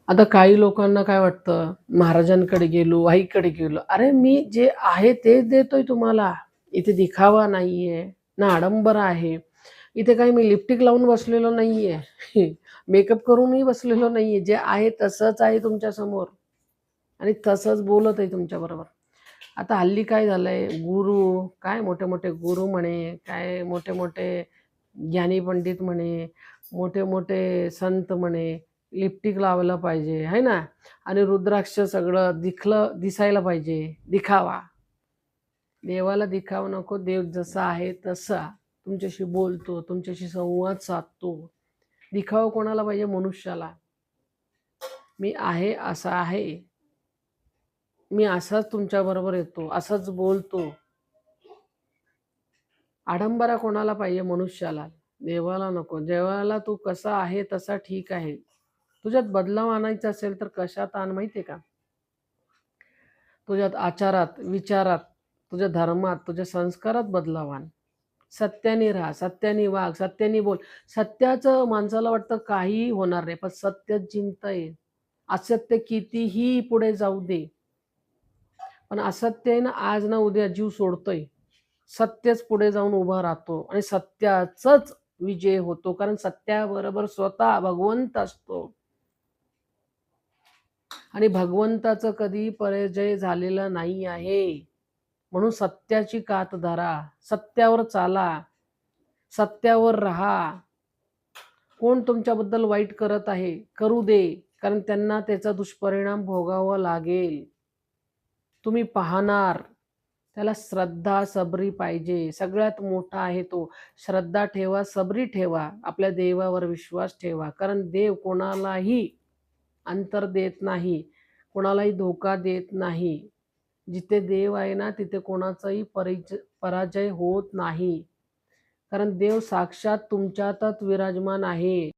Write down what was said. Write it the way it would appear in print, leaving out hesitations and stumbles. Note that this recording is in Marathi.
आता काही लोकांना काय वाटतं, महाराजांकडे गेलो, आईकडे गेलो. अरे मी जे आहे तेच देतोय तुम्हाला. इथे दिखावा नाहीये, ना आडंबर आहे. इथे काही मी लिपस्टिक लावून बसलेलो नाहीये. मेकअप करूनही बसलेलो नाहीये. जे आहे तसंच आहे तुमच्यासमोर आणि तसंच बोलत आहे तुमच्याबरोबर. आता हल्ली काय झालंय, गुरु, काय मोठे-मोठे गुरु म्हणे, काय मोठे-मोठे ज्ञानी पंडित म्हणे, मोठे-मोठे संत म्हणे, लिपस्टिक लावायला पाहिजे, है ना? आणि रुद्राक्ष सगळं दिसायला पाहिजे, दिखावा. देवाला दिखावा नको. देव जसा आहे तसा तुमच्याशी बोलतो, तुमच्याशी संवाद साधतो. दिखावा कोणाला पाहिजे? मनुष्याला. मी आहे असा आहे. मी असाच तुमच्याबरोबर येतो, असंच बोलतो. आडंबरा कोणाला पाहिजे? मनुष्याला. देवाला नको. देवाला तू कसा आहे तसा ठीक आहे. तुझ्यात बदलाव आणायचा असेल तर कशात आण माहिती आहे का? तुझ्यात आचारात, विचारात, तुझ्या धर्मात, तुझ्या संस्कारात बदलाव आण. सत्याने राहा, सत्याने वाग, सत्याने बोल. सत्याचं माणसाला वाटतं काहीही होणार नाही, पण सत्य जिंकतंय. असत्य कितीही पुढे जाऊ दे, पण असत्य आहे ना, आज ना उद्या जीव सोडतंय. सत्यच पुढे जाऊन उभा राहतो आणि सत्याचाच विजय होतो, कारण सत्याबरोबर स्वतः भगवंत असतो आणि भगवंताचं कधी पराजय झालेला नाही आहे. म्हणून सत्याची कात धरा, सत्यावर चाला, सत्यावर राहा. कोण तुमच्याबद्दल वाईट करत आहे, करू दे, कारण त्यांना त्याचा दुष्परिणाम भोगावा लागेल. तुम्ही पाहणार. त्याला श्रद्धा, सबरी पाहिजे. सगळ्यात मोठा आहे तो. श्रद्धा ठेवा, सबरी ठेवा, आपल्या देवावर विश्वास ठेवा, कारण देव कोणालाही अंतर देत नाही, कोणालाही धोका देत नाही. जिथे देव आहे ना, तिथे कोणाचाही पराजय होत नाही, कारण देव साक्षात तुमच्यातच विराजमान आहे.